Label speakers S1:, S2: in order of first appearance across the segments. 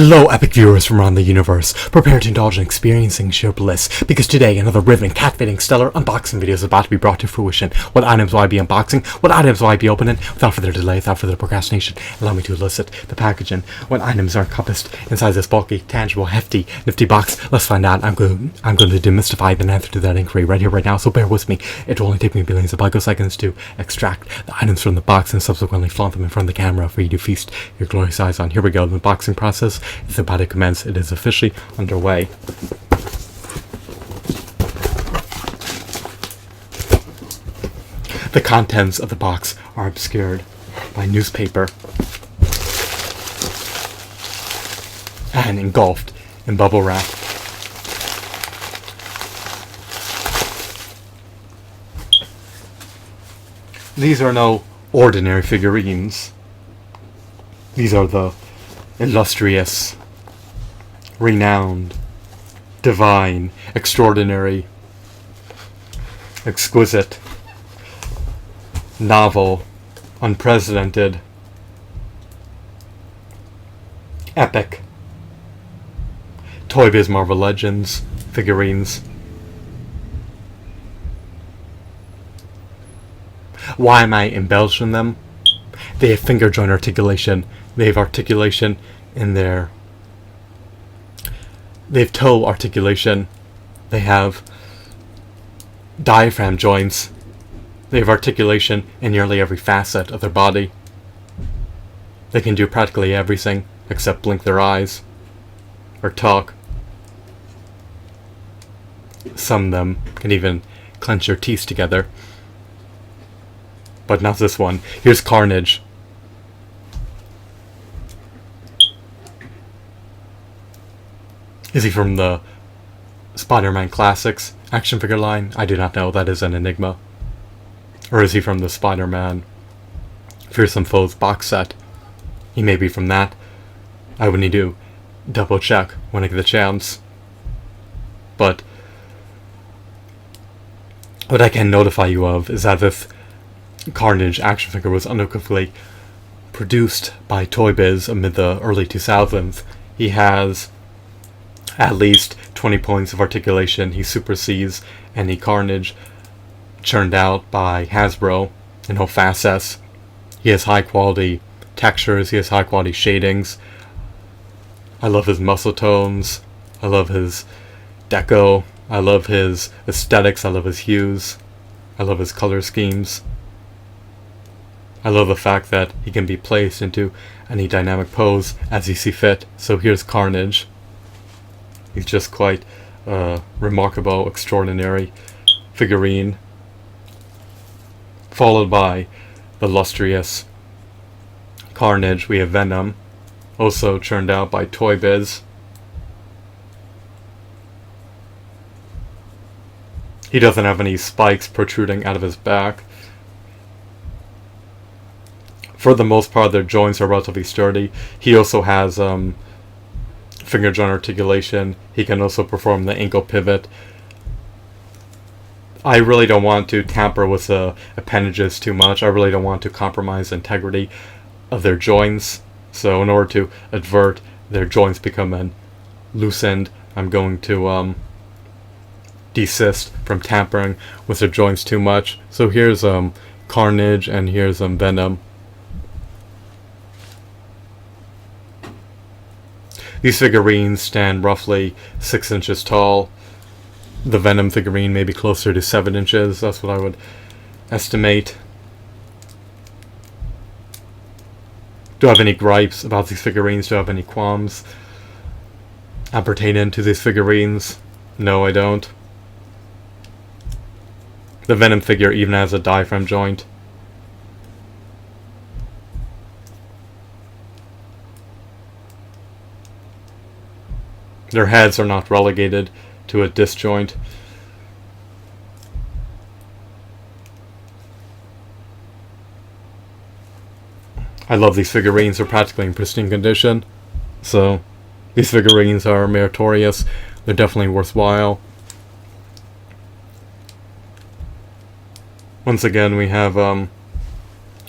S1: Hello, epic viewers from around the universe. Prepare to indulge in experiencing sheer bliss, because today another riveting, cat-fitting, stellar unboxing video is about to be brought to fruition. What items will I be unboxing? What items will I be opening? Without further delay, without further procrastination, allow me to elicit the packaging. What items are encompassed inside this bulky, tangible, hefty, nifty box? Let's find out. I'm going to demystify the answer to that inquiry right here, right now, so bear with me. It will only take me billions of picoseconds to extract the items from the box and subsequently flaunt them in front of the camera for you to feast your glorious eyes on. Here we go. The unboxing process is about to commence. It is officially underway. The contents of the box are obscured by newspaper and engulfed in bubble wrap. These are no ordinary figurines. These are the illustrious, renowned, divine, extraordinary, exquisite, novel, unprecedented, epic Toy Biz Marvel Legends figurines. Why am I embellishing them? They have finger joint articulation. They have articulation in their... They have toe articulation. They have diaphragm joints. They have articulation in nearly every facet of their body. They can do practically everything except blink their eyes or talk. Some of them can even clench their teeth together. But not this one. Here's Carnage. Is he from the Spider-Man Classics action figure line? I do not know. That is an enigma. Or is he from the Spider-Man Fearsome Foes box set? He may be from that. I would need to double check when I get the chance. But what I can notify you of is that this Carnage action figure was unequivocally produced by Toy Biz amid the early 2000s. He has at least 20 points of articulation. He supersedes any Carnage churned out by Hasbro in all facets. He has high quality textures. He has high quality shadings. I love his muscle tones. I love his deco. I love his aesthetics. I love his hues. I love his color schemes. I love the fact that he can be placed into any dynamic pose as you see fit. So here's Carnage. He's just quite remarkable, extraordinary figurine. Followed by the illustrious Carnage, we have Venom, also churned out by Toy Biz. He doesn't have any spikes protruding out of his back. For the most part, their joints are relatively sturdy. He also has finger joint articulation. He can also perform the ankle pivot. I really don't want to tamper with the appendages too much. I really don't want to compromise the integrity of their joints. So in order to avert their joints becoming loosened, I'm going to desist from tampering with their joints too much. So here's Carnage and here's Venom. These figurines stand roughly 6 inches tall. The Venom figurine may be closer to 7 inches. That's what I would estimate. Do I have any gripes about these figurines? Do I have any qualms pertaining to these figurines? No, I don't. The Venom figure even has a diaphragm joint. Their heads are not relegated to a disc joint. I love these figurines. They're practically in pristine condition. So these figurines are meritorious. They're definitely worthwhile. Once again, we have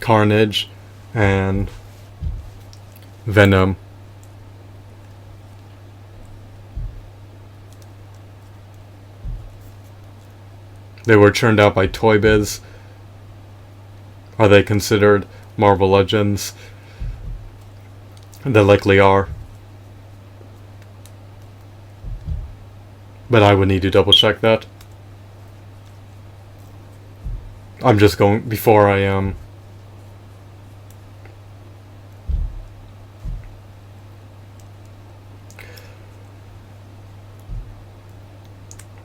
S1: Carnage and Venom. They were churned out by Toy Biz. Are they considered Marvel Legends? They likely are. But I would need to double check that. I'm just going, before I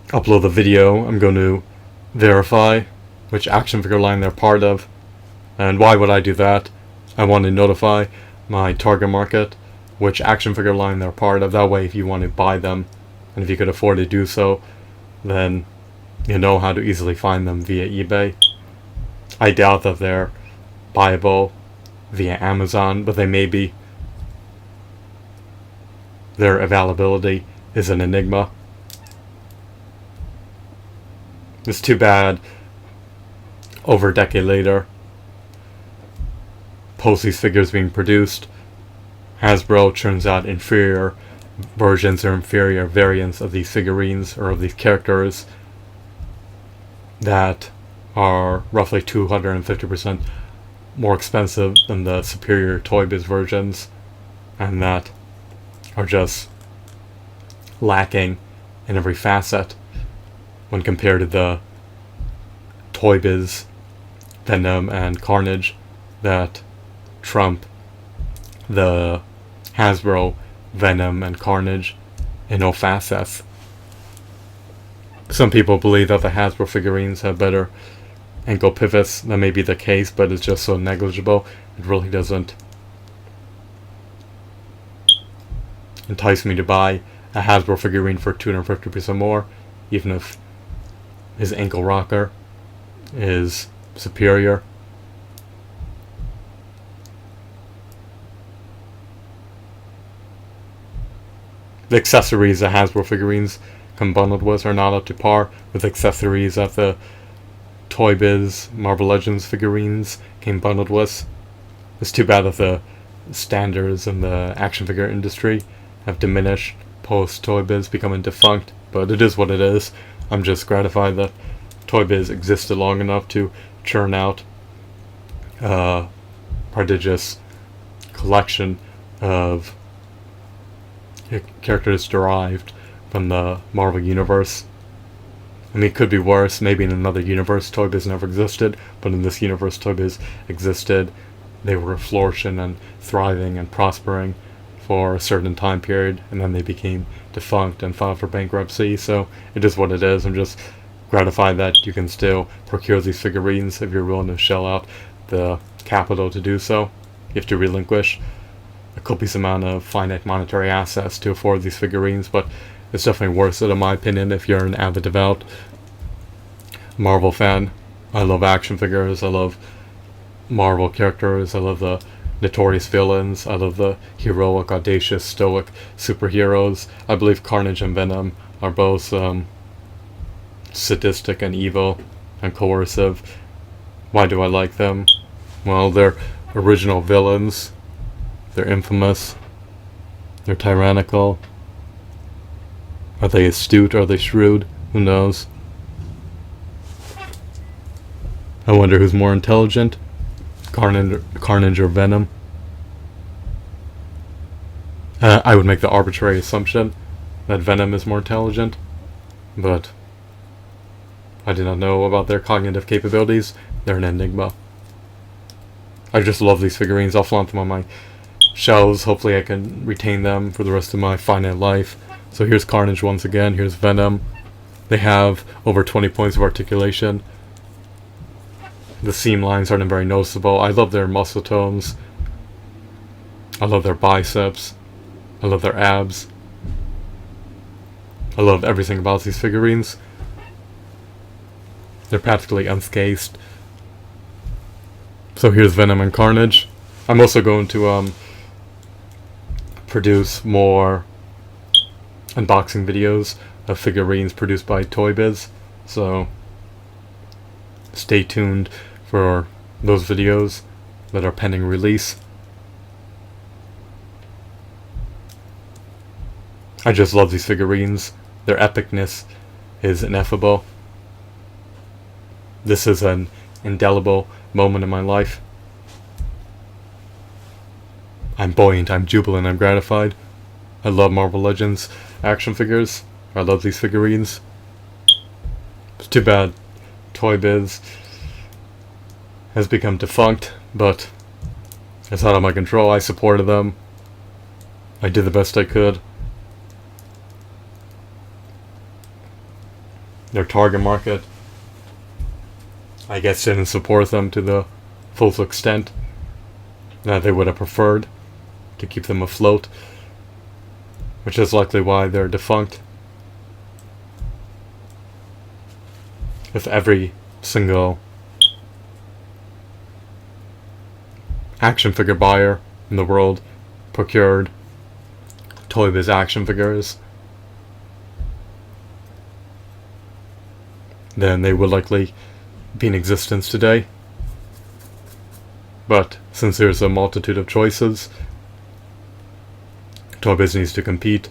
S1: upload the video, I'm going to verify which action figure line they're part of. And why would I do that? I want to notify my target market which action figure line they're part of. That way, if you want to buy them, and if you could afford to do so, then you know how to easily find them via eBay. I doubt that they're buyable via Amazon, but they may be. Their availability is an enigma. It's too bad, over a decade later, post these figures being produced, Hasbro churns out inferior versions or inferior variants of these figurines or of these characters that are roughly 250% more expensive than the superior Toy Biz versions, and that are just lacking in every facet when compared to the Toy Biz Venom and Carnage that trump the Hasbro Venom and Carnage in all facets. Some people believe that the Hasbro figurines have better ankle pivots. That may be the case, but it's just so negligible, it really doesn't entice me to buy a Hasbro figurine for 250% more, even if his ankle rocker is superior. The accessories that Hasbro figurines come bundled with are not up to par with accessories that the Toy Biz Marvel Legends figurines came bundled with. It's too bad that the standards in the action figure industry have diminished post Toy Biz becoming defunct, but it is what it is. I'm just gratified that Toy Biz existed long enough to churn out a prodigious collection of characters derived from the Marvel Universe. I mean, it could be worse. Maybe in another universe Toy Biz never existed, but in this universe Toy Biz existed. They were flourishing and thriving and prospering for a certain time period, and then they became defunct and filed for bankruptcy. So it is what it is. I'm just gratified that you can still procure these figurines if you're willing to shell out the capital to do so. You have to relinquish a copious amount of finite monetary assets to afford these figurines, but it's definitely worth it in my opinion if you're an avid devout Marvel fan. I love action figures, I love Marvel characters, I love the notorious villains, I love the heroic, audacious, stoic superheroes. I believe Carnage and Venom are both sadistic and evil and coercive. Why do I like them? Well, they're original villains. They're infamous. They're tyrannical. Are they astute? Are they shrewd? Who knows? I wonder who's more intelligent, Carnage or Venom. I would make the arbitrary assumption that Venom is more intelligent, but I do not know about their cognitive capabilities. They're an enigma. I just love these figurines. I'll flaunt them on my shelves. Hopefully I can retain them for the rest of my finite life. So here's Carnage once again. Here's Venom. They have over 20 points of articulation. The seam lines aren't very noticeable. I love their muscle tones. I love their biceps. I love their abs. I love everything about these figurines. They're practically unscathed. So here's Venom and Carnage. I'm also going to produce more unboxing videos of figurines produced by Toy Biz. So stay tuned for those videos that are pending release. I just love these figurines. Their epicness is ineffable. This is an indelible moment in my life. I'm buoyant, I'm jubilant, I'm gratified. I love Marvel Legends action figures. I love these figurines. It's too bad Toy Biz has become defunct, but it's out of my control. I supported them. I did the best I could. Their target market, I guess, didn't support them to the full extent that they would have preferred to keep them afloat, which is likely why they're defunct. If every single action figure buyer in the world procured Toy Biz action figures, then they would likely be in existence today. But since there's a multitude of choices, Toy Biz needs to compete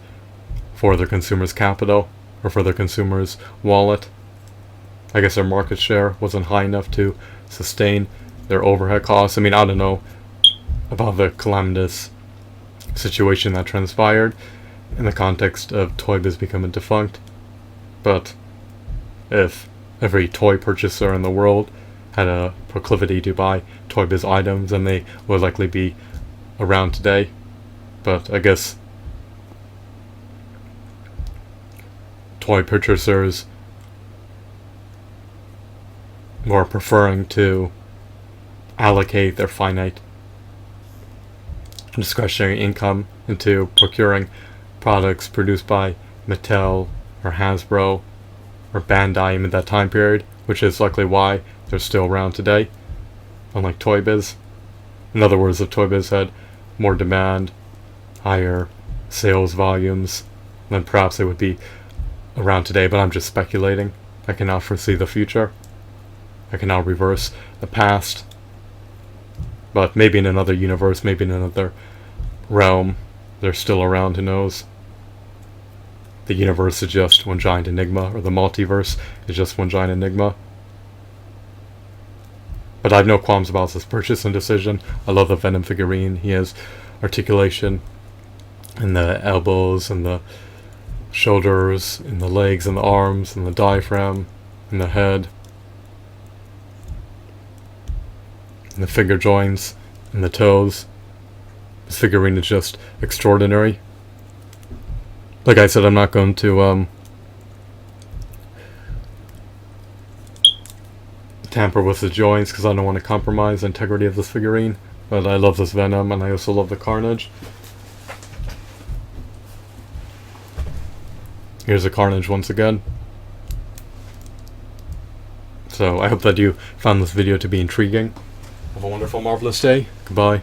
S1: for their consumers' capital, or for their consumers' wallet. I guess their market share wasn't high enough to sustain their overhead costs. I mean, I don't know about the calamitous situation that transpired in the context of Toy Biz becoming defunct, but if every toy purchaser in the world had a proclivity to buy Toy Biz items, then they would likely be around today. But I guess toy purchasers were preferring to allocate their finite discretionary income into procuring products produced by Mattel or Hasbro or Bandai in that time period, which is likely why they're still around today, unlike Toy Biz. In other words, if Toy Biz had more demand, higher sales volumes, then perhaps they would be around today, but I'm just speculating. I cannot foresee the future. I cannot reverse the past. But maybe in another universe, maybe in another realm, they're still around, who knows. The universe is just one giant enigma, or the multiverse is just one giant enigma. But I have no qualms about this purchase and decision. I love the Venom figurine. He has articulation in the elbows and the shoulders, in the legs and the arms and the diaphragm and the head, and the finger joints and the toes. This figurine is just extraordinary. Like I said, I'm not going to tamper with the joints because I don't want to compromise the integrity of this figurine. But I love this Venom, and I also love the Carnage. Here's the Carnage once again. So I hope that you found this video to be intriguing. Have a wonderful, marvelous day. Goodbye.